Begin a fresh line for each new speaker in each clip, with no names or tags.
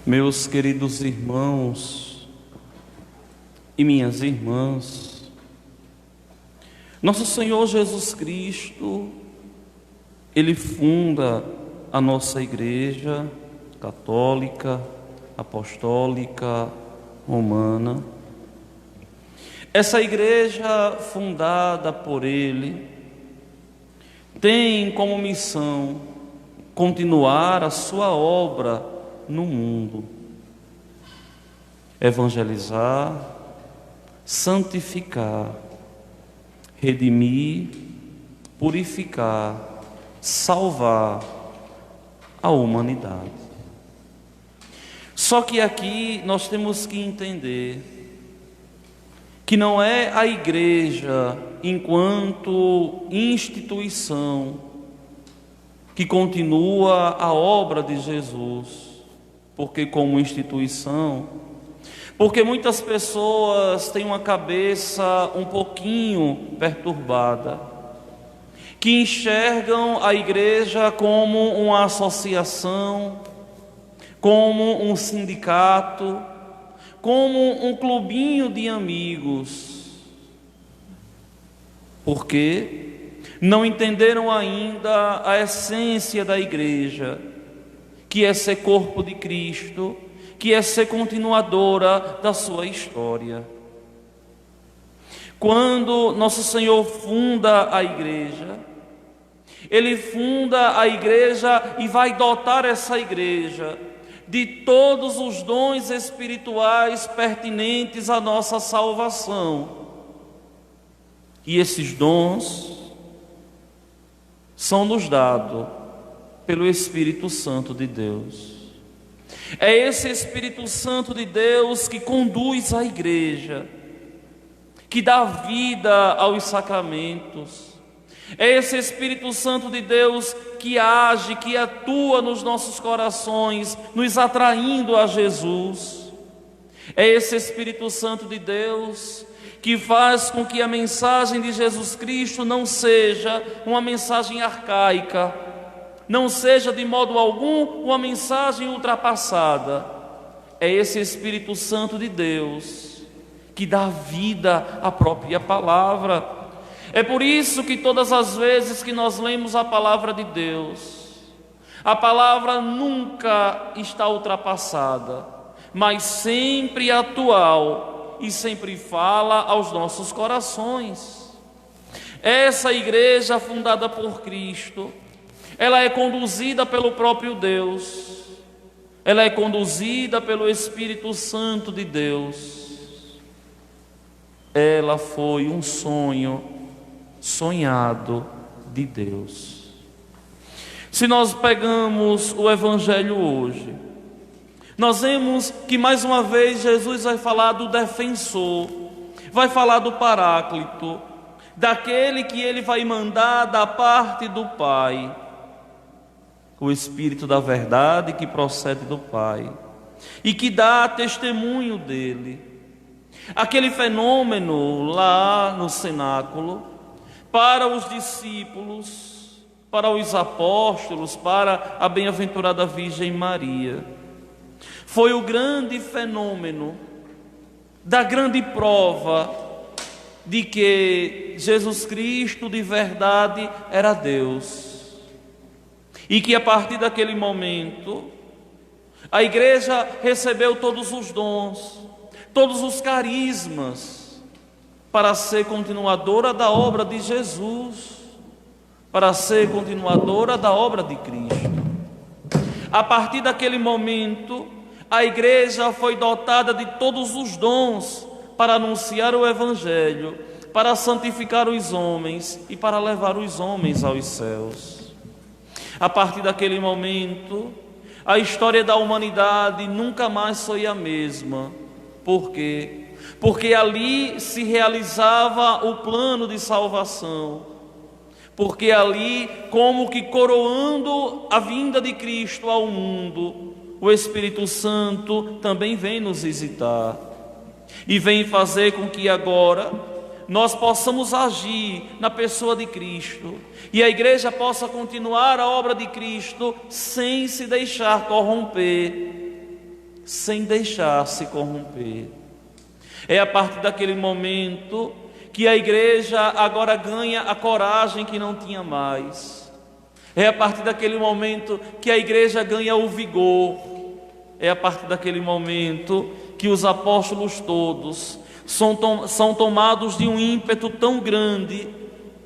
Meus queridos irmãos e minhas irmãs, nosso Senhor Jesus Cristo, Ele funda a nossa Igreja católica, apostólica, romana. Essa Igreja fundada por Ele tem como missão continuar a sua obra no mundo, evangelizar, santificar, redimir, purificar, salvar a humanidade. Só que aqui nós temos que entender que não é a igreja enquanto instituição que continua a obra de Jesus, porque como instituição, porque muitas pessoas têm uma cabeça um pouquinho perturbada, que enxergam a igreja como uma associação, como um sindicato, como um clubinho de amigos, porque não entenderam ainda a essência da igreja, que é ser corpo de Cristo, que é ser continuadora da sua história. Quando nosso Senhor funda a igreja, Ele funda a igreja e vai dotar essa igreja de todos os dons espirituais pertinentes à nossa salvação. E esses dons são nos dados pelo Espírito Santo de Deus. É esse Espírito Santo de Deus que conduz a igreja, que dá vida aos sacramentos. É esse Espírito Santo de Deus que age, que atua nos nossos corações, nos atraindo a Jesus. É esse Espírito Santo de Deus que faz com que a mensagem de Jesus Cristo não seja uma mensagem arcaica, não seja de modo algum uma mensagem ultrapassada. É esse Espírito Santo de Deus que dá vida à própria palavra. É por isso que todas as vezes que nós lemos a palavra de Deus, a palavra nunca está ultrapassada, mas sempre atual e sempre fala aos nossos corações. Essa igreja fundada por Cristo, ela é conduzida pelo próprio Deus, ela é conduzida pelo Espírito Santo de Deus. Ela foi um sonho sonhado de Deus. Se nós pegamos o Evangelho hoje, nós vemos que mais uma vez Jesus vai falar do defensor, vai falar do Paráclito, daquele que Ele vai mandar da parte do Pai, o Espírito da verdade que procede do Pai e que dá testemunho dele. Aquele fenômeno lá no cenáculo, para os discípulos, para os apóstolos, para a bem-aventurada Virgem Maria, foi o grande fenômeno da grande prova de que Jesus Cristo de verdade era Deus. E que a partir daquele momento, a igreja recebeu todos os dons, todos os carismas, para ser continuadora da obra de Jesus, para ser continuadora da obra de Cristo. A partir daquele momento, a igreja foi dotada de todos os dons para anunciar o Evangelho, para santificar os homens e para levar os homens aos céus. A partir daquele momento, a história da humanidade nunca mais foi a mesma. Por quê? Porque ali se realizava o plano de salvação. Porque ali, como que coroando a vinda de Cristo ao mundo, o Espírito Santo também vem nos visitar. E vem fazer com que agora nós possamos agir na pessoa de Cristo e a igreja possa continuar a obra de Cristo sem se deixar corromper. sem deixar se corromper. É a partir daquele momento que a igreja agora ganha a coragem que não tinha mais. É a partir daquele momento que a igreja ganha o vigor. É a partir daquele momento que os apóstolos todos são tomados de um ímpeto tão grande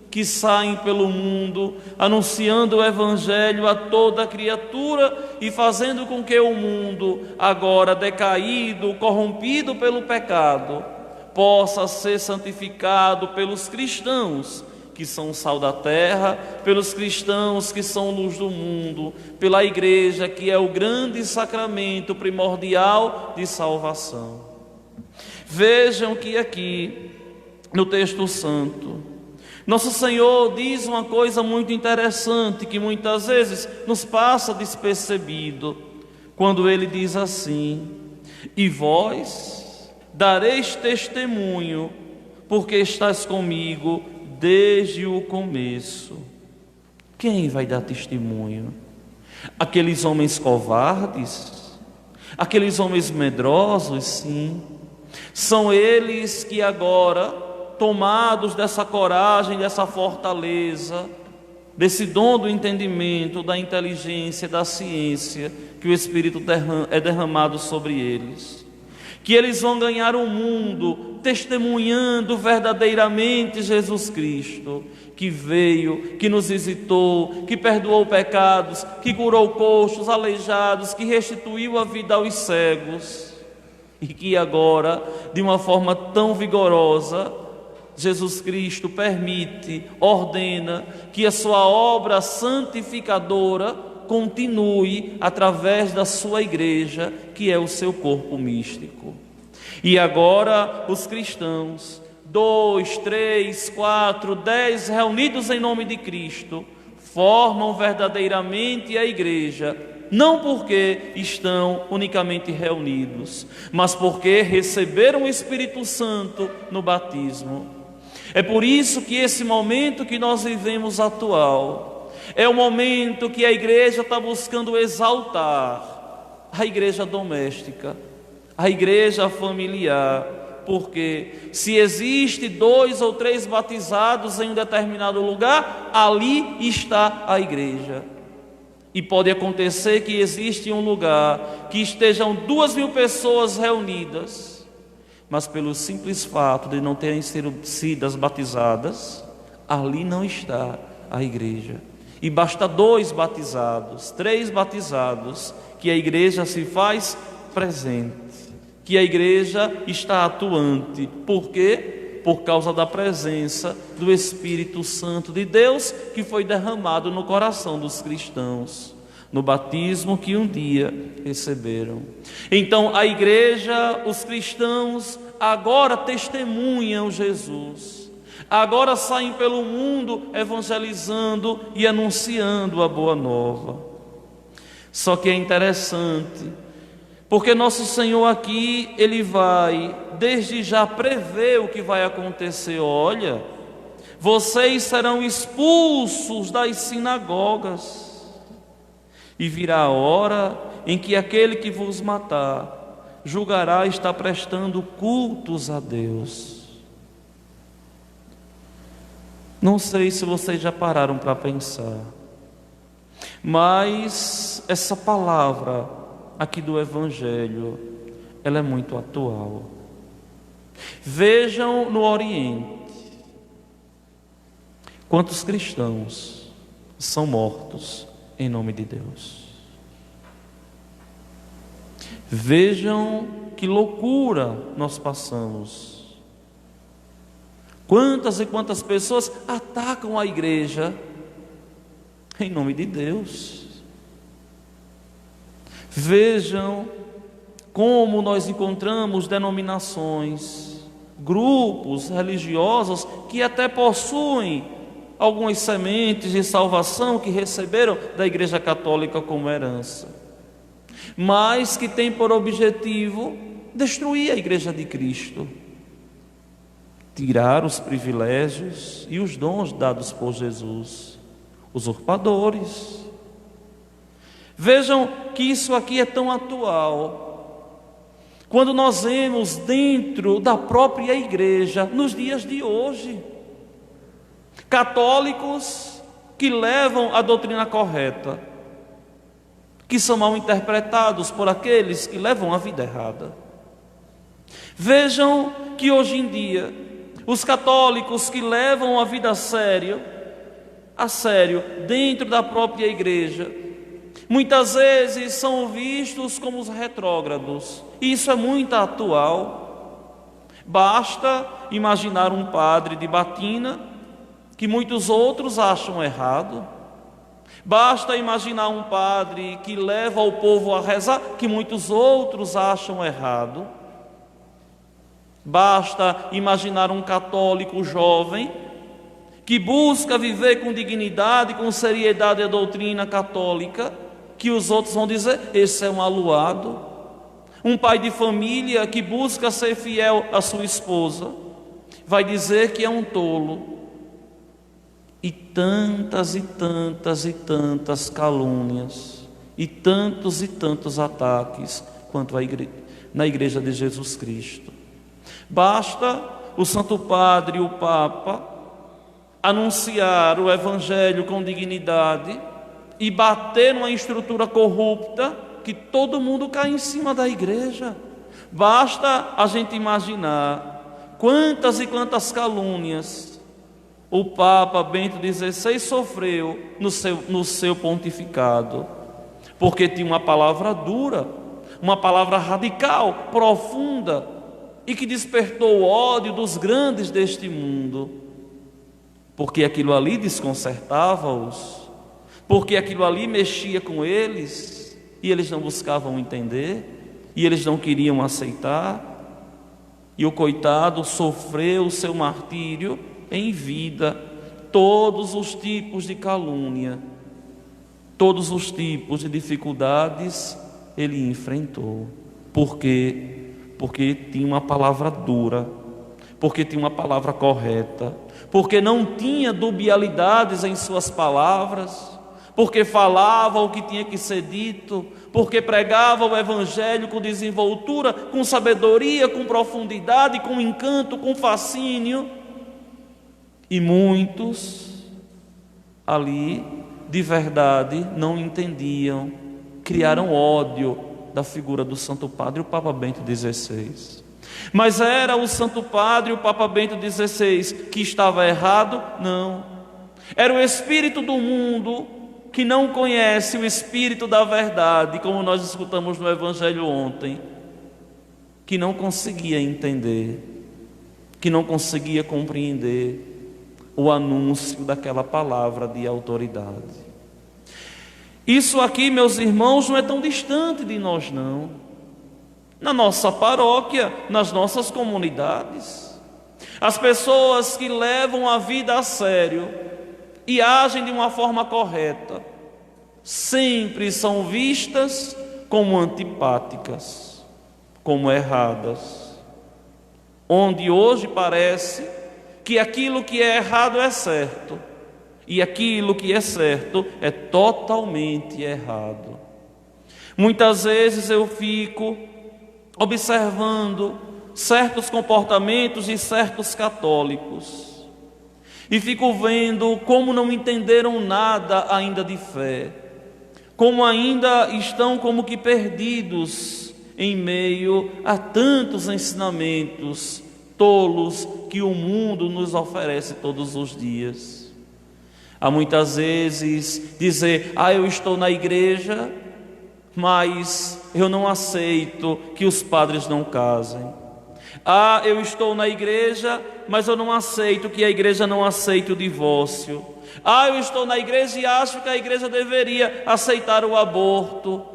que saem pelo mundo anunciando o Evangelho a toda criatura e fazendo com que o mundo, agora decaído, corrompido pelo pecado, possa ser santificado pelos cristãos que são o sal da terra, pelos cristãos que são luz do mundo, pela igreja que é o grande sacramento primordial de salvação. Vejam que aqui no texto santo, nosso Senhor diz uma coisa muito interessante que muitas vezes nos passa despercebido, quando Ele diz assim: e vós dareis testemunho, porque estás comigo desde o começo. Quem vai dar testemunho? Aqueles homens covardes? Aqueles homens medrosos? Sim. São eles que agora, tomados dessa coragem, dessa fortaleza, desse dom do entendimento, da inteligência, da ciência, que o Espírito é derramado sobre eles, que eles vão ganhar o mundo testemunhando verdadeiramente Jesus Cristo, que veio, que nos visitou, que perdoou pecados, que curou coxos, aleijados, que restituiu a vida aos cegos, e que agora, de uma forma tão vigorosa, Jesus Cristo permite, ordena que a sua obra santificadora continue através da sua igreja, que é o seu corpo místico. E agora os cristãos, 2, 3, 4, 10 reunidos em nome de Cristo, formam verdadeiramente a igreja, não porque estão unicamente reunidos, mas porque receberam o Espírito Santo no batismo. É por isso que esse momento que nós vivemos atual é o momento que a igreja está buscando exaltar a igreja doméstica, a igreja familiar, porque se existe 2 ou 3 batizados em um determinado lugar, ali está a igreja. E pode acontecer que existe um lugar que estejam 2.000 pessoas reunidas, mas pelo simples fato de não terem sido batizadas, ali não está a igreja. E basta 2 batizados, 3 batizados, que a igreja se faz presente, que a igreja está atuante. Por quê? Por causa da presença do Espírito Santo de Deus, que foi derramado no coração dos cristãos, no batismo que um dia receberam. Então a igreja, os cristãos, agora testemunham Jesus, agora saem pelo mundo evangelizando e anunciando a boa nova. Só que é interessante, porque nosso Senhor aqui, Ele vai desde já prever o que vai acontecer. Olha, vocês serão expulsos das sinagogas, e virá a hora em que aquele que vos matar julgará estar prestando cultos a Deus. Não sei se vocês já pararam para pensar, mas essa palavra aqui do Evangelho, ela é muito atual. Vejam no Oriente quantos cristãos são mortos em nome de Deus. Vejam que loucura nós passamos. Quantas e quantas pessoas atacam a igreja em nome de Deus. Vejam como nós encontramos denominações, grupos religiosos que até possuem algumas sementes de salvação que receberam da Igreja Católica como herança, mas que têm por objetivo destruir a Igreja de Cristo, tirar os privilégios e os dons dados por Jesus, usurpadores. Vejam que isso aqui é tão atual, quando nós vemos dentro da própria igreja, nos dias de hoje, católicos que levam a doutrina correta, que são mal interpretados por aqueles que levam a vida errada. Vejam que hoje em dia, os católicos que levam a vida a sério, dentro da própria igreja, muitas vezes são vistos como os retrógrados. Isso é muito atual. Basta imaginar um padre de batina, que muitos outros acham errado. Basta imaginar um padre que leva o povo a rezar, que muitos outros acham errado. Basta imaginar um católico jovem que busca viver com dignidade, com seriedade a doutrina católica, que os outros vão dizer: esse é um aluado. Um pai de família que busca ser fiel à sua esposa, vai dizer que é um tolo. E tantas calúnias, e tantos ataques quanto na igreja de Jesus Cristo. Basta o Santo Padre e o Papa anunciar o Evangelho com dignidade e bater numa estrutura corrupta, que todo mundo cai em cima da igreja. Basta a gente imaginar quantas e quantas calúnias o Papa Bento XVI sofreu no seu pontificado, porque tinha uma palavra dura, uma palavra radical, profunda, e que despertou o ódio dos grandes deste mundo, porque aquilo ali desconcertava-os, porque aquilo ali mexia com eles, e eles não buscavam entender, e eles não queriam aceitar, e o coitado sofreu o seu martírio em vida, todos os tipos de calúnia, todos os tipos de dificuldades ele enfrentou. Por quê? Porque tinha uma palavra dura, porque tinha uma palavra correta, porque não tinha dubialidades em suas palavras, porque falava o que tinha que ser dito, porque pregava o Evangelho com desenvoltura, com sabedoria, com profundidade, com encanto, com fascínio. E muitos ali, de verdade, não entendiam, criaram ódio da figura do Santo Padre, o Papa Bento XVI. Mas era o Santo Padre, o Papa Bento XVI, que estava errado? Não. Era o espírito do mundo que não conhece o espírito da verdade, como nós escutamos no Evangelho ontem, que não conseguia entender, que não conseguia compreender o anúncio daquela palavra de autoridade. Isso aqui, meus irmãos, não é tão distante de nós, não. Na nossa paróquia, nas nossas comunidades, as pessoas que levam a vida a sério e agem de uma forma correta, sempre são vistas como antipáticas, como erradas. Onde hoje parece que aquilo que é errado é certo, e aquilo que é certo é totalmente errado. Muitas vezes eu fico observando certos comportamentos de certos católicos e fico vendo como não entenderam nada ainda de fé, como ainda estão como que perdidos em meio a tantos ensinamentos tolos que o mundo nos oferece todos os dias. Há muitas vezes dizer: eu estou na igreja, mas eu não aceito que os padres não casem. Eu estou na igreja, mas eu não aceito que a igreja não aceite o divórcio. Eu estou na igreja e acho que a igreja deveria aceitar o aborto.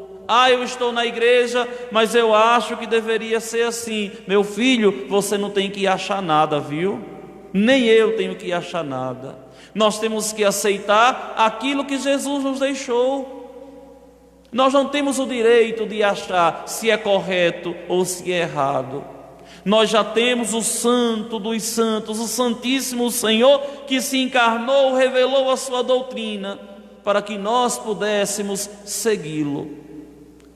Eu estou na igreja, mas eu acho que deveria ser assim. Meu filho, você não tem que achar nada, viu? Nem eu tenho que achar nada. Nós temos que aceitar aquilo que Jesus nos deixou. Nós não temos o direito de achar se é correto ou se é errado. Nós já temos o Santo dos Santos, o Santíssimo Senhor, que se encarnou, revelou a sua doutrina, para que nós pudéssemos segui-lo.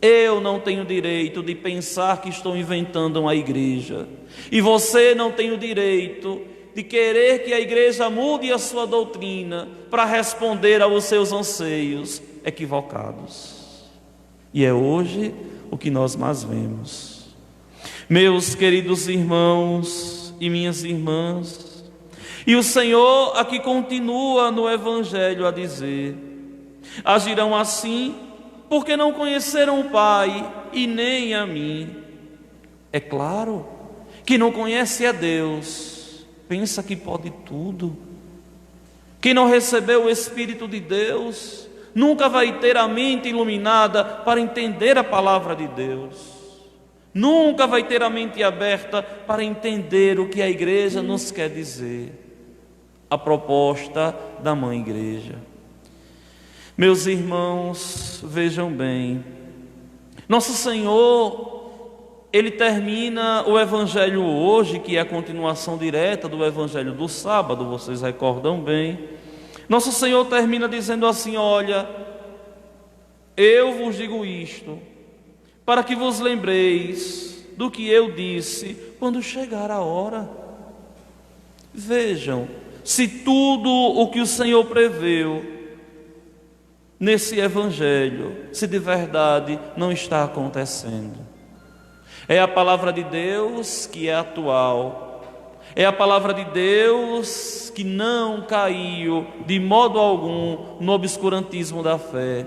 Eu não tenho direito de pensar que estou inventando uma igreja. E você não tem o direito de querer que a igreja mude a sua doutrina para responder aos seus anseios equivocados. E é hoje o que nós mais vemos. Meus queridos irmãos e minhas irmãs, e o Senhor aqui continua no Evangelho a dizer: agirão assim porque não conheceram o Pai e nem a mim. É claro que não conhece a Deus, pensa que pode tudo. Quem não recebeu o Espírito de Deus nunca vai ter a mente iluminada para entender a palavra de Deus. Nunca vai ter a mente aberta para entender o que a igreja nos quer dizer. A proposta da Mãe Igreja. Meus irmãos, vejam bem, Nosso Senhor, Ele termina o Evangelho hoje, que é a continuação direta do Evangelho do sábado, vocês recordam bem. Nosso Senhor termina dizendo assim: olha, eu vos digo isto, para que vos lembreis do que eu disse quando chegar a hora. Vejam, se tudo o que o Senhor preveu nesse Evangelho, se de verdade não está acontecendo. É a palavra de Deus que é atual, é a palavra de Deus que não caiu de modo algum no obscurantismo da fé.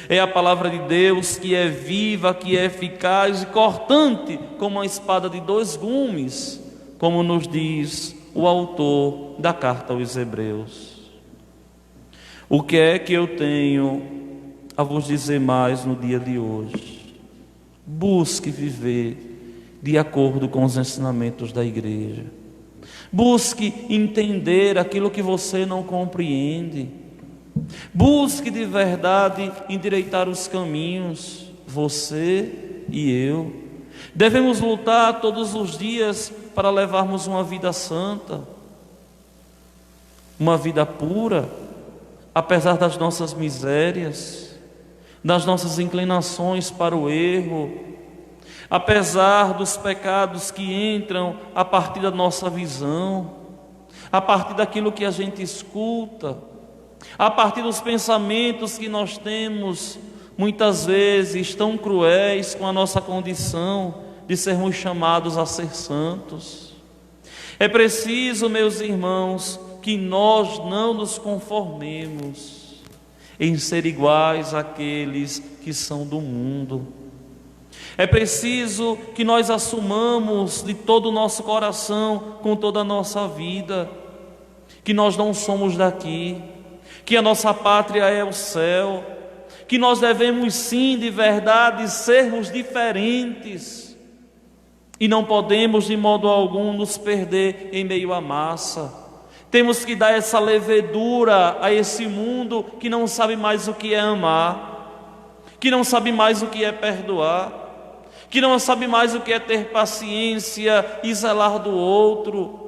É a palavra de Deus que é viva, que é eficaz e cortante como uma espada de dois gumes, como nos diz o autor da carta aos Hebreus. O que é que eu tenho a vos dizer mais no dia de hoje? Busque viver de acordo com os ensinamentos da igreja. Busque entender aquilo que você não compreende. Busque de verdade endireitar os caminhos, você e eu. Devemos lutar todos os dias para levarmos uma vida santa, uma vida pura, apesar das nossas misérias, das nossas inclinações para o erro, apesar dos pecados que entram a partir da nossa visão, a partir daquilo que a gente escuta, a partir dos pensamentos que nós temos, muitas vezes tão cruéis com a nossa condição de sermos chamados a ser santos. É preciso, meus irmãos, que nós não nos conformemos em ser iguais àqueles que são do mundo. É preciso que nós assumamos de todo o nosso coração, com toda a nossa vida, que nós não somos daqui, que a nossa pátria é o céu, que nós devemos sim, de verdade, sermos diferentes e não podemos de modo algum nos perder em meio à massa. Temos que dar essa levedura a esse mundo que não sabe mais o que é amar, que não sabe mais o que é perdoar, que não sabe mais o que é ter paciência e zelar do outro,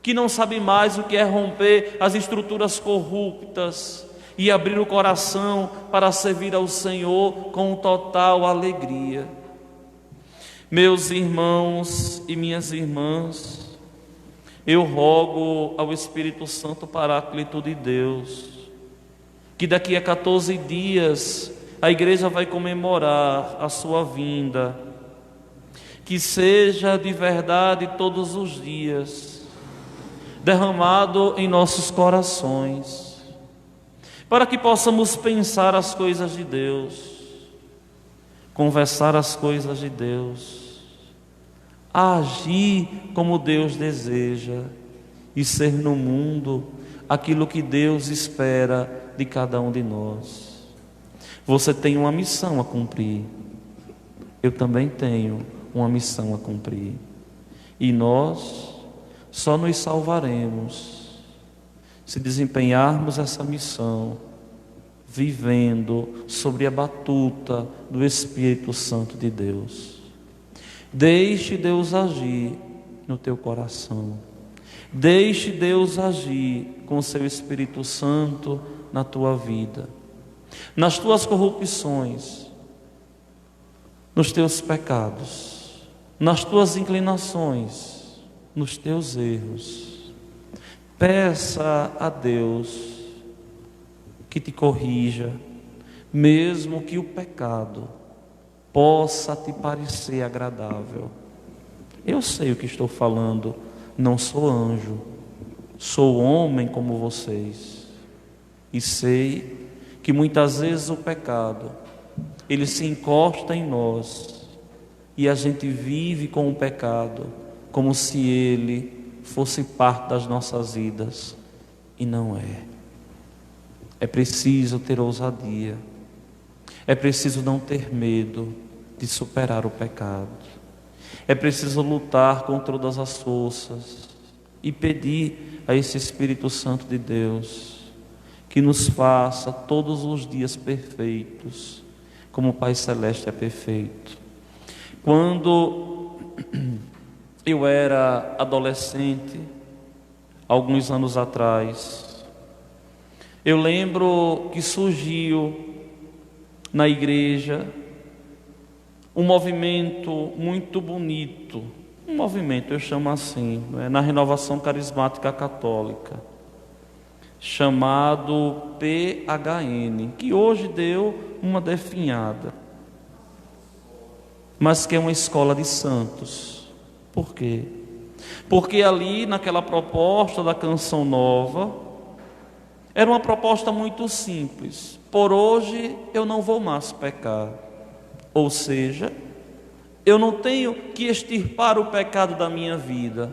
que não sabe mais o que é romper as estruturas corruptas e abrir o coração para servir ao Senhor com total alegria. Meus irmãos e minhas irmãs, eu rogo ao Espírito Santo Paráclito de Deus, que daqui a 14 dias a igreja vai comemorar a sua vinda, que seja de verdade todos os dias derramado em nossos corações, para que possamos pensar as coisas de Deus, conversar as coisas de Deus, agir como Deus deseja e ser no mundo aquilo que Deus espera de cada um de nós. Você tem uma missão a cumprir, eu também tenho uma missão a cumprir, e nós só nos salvaremos se desempenharmos essa missão vivendo sobre a batuta do Espírito Santo de Deus. Deixe Deus agir no teu coração. Deixe Deus agir com o seu Espírito Santo na tua vida. Nas tuas corrupções, nos teus pecados, nas tuas inclinações, nos teus erros. Peça a Deus que te corrija, mesmo que o pecado possa te parecer agradável. Eu sei o que estou falando, não sou anjo, sou homem como vocês, e sei que muitas vezes o pecado, ele se encosta em nós, e a gente vive com o pecado, como se ele fosse parte das nossas vidas, e não é. É preciso ter ousadia, é preciso não ter medo de superar o pecado, é preciso lutar com todas as forças e pedir a esse Espírito Santo de Deus que nos faça todos os dias perfeitos, como o Pai Celeste é perfeito. Quando eu era adolescente, alguns anos atrás, eu lembro que surgiu na igreja um movimento muito bonito, um movimento, eu chamo assim, na Renovação Carismática Católica, chamado PHN, que hoje deu uma definhada, mas que é uma escola de santos. Por quê? Porque ali naquela proposta da Canção Nova, era uma proposta muito simples: por hoje eu não vou mais pecar. Ou seja, eu não tenho que extirpar o pecado da minha vida,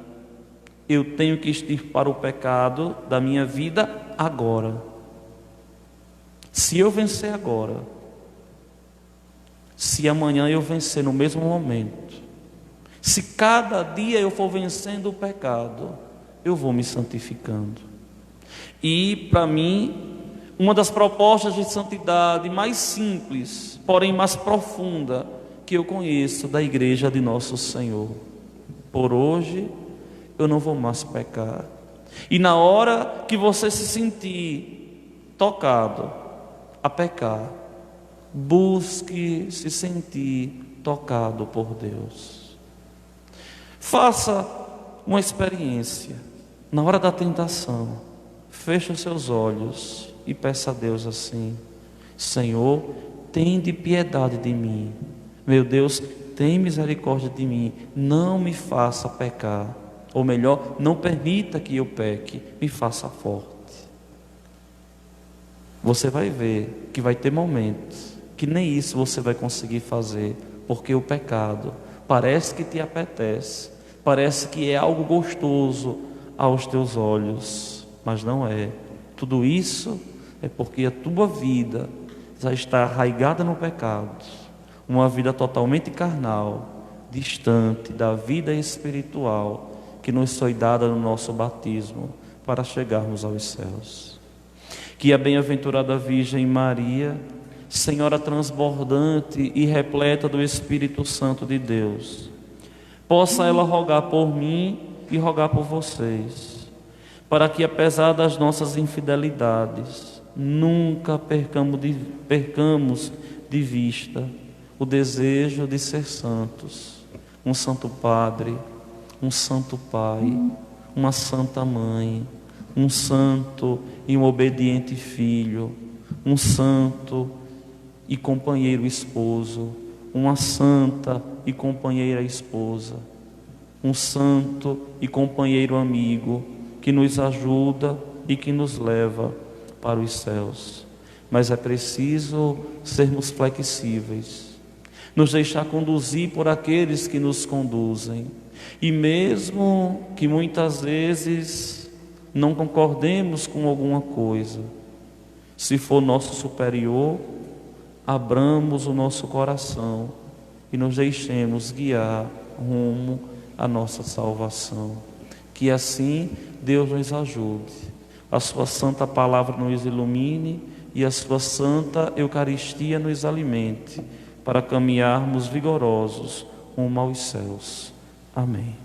eu tenho que extirpar o pecado da minha vida agora. Se eu vencer agora, se amanhã eu vencer no mesmo momento, se cada dia eu for vencendo o pecado, eu vou me santificando. E para mim, uma das propostas de santidade mais simples, porém mais profunda, que eu conheço da igreja de nosso Senhor: por hoje eu não vou mais pecar. E na hora que você se sentir tocado a pecar, busque se sentir tocado por Deus. Faça uma experiência. Na hora da tentação, feche os seus olhos e peça a Deus assim: Senhor, tende piedade de mim. Meu Deus, tem misericórdia de mim. Não me faça pecar. Ou melhor, não permita que eu peque. Me faça forte. Você vai ver que vai ter momentos que nem isso você vai conseguir fazer, porque o pecado parece que te apetece, parece que é algo gostoso aos teus olhos, mas não é. Tudo isso é porque a tua vida já está arraigada no pecado, uma vida totalmente carnal, distante da vida espiritual que nos foi dada no nosso batismo para chegarmos aos céus. Que a bem-aventurada Virgem Maria, Senhora transbordante e repleta do Espírito Santo de Deus, possa ela rogar por mim e rogar por vocês, para que, apesar das nossas infidelidades, nunca percamos de vista o desejo de ser santos, um santo Padre, um santo Pai, uma santa Mãe, um santo e um obediente filho, um santo e companheiro esposo, uma santa e companheira esposa, um santo e companheiro amigo que nos ajuda e que nos leva para os céus. Mas é preciso sermos flexíveis, nos deixar conduzir por aqueles que nos conduzem, e mesmo que muitas vezes não concordemos com alguma coisa, se for nosso superior, abramos o nosso coração e nos deixemos guiar rumo à nossa salvação. Que assim Deus nos ajude, a sua santa palavra nos ilumine e a sua santa Eucaristia nos alimente, para caminharmos vigorosos rumo aos céus. Amém.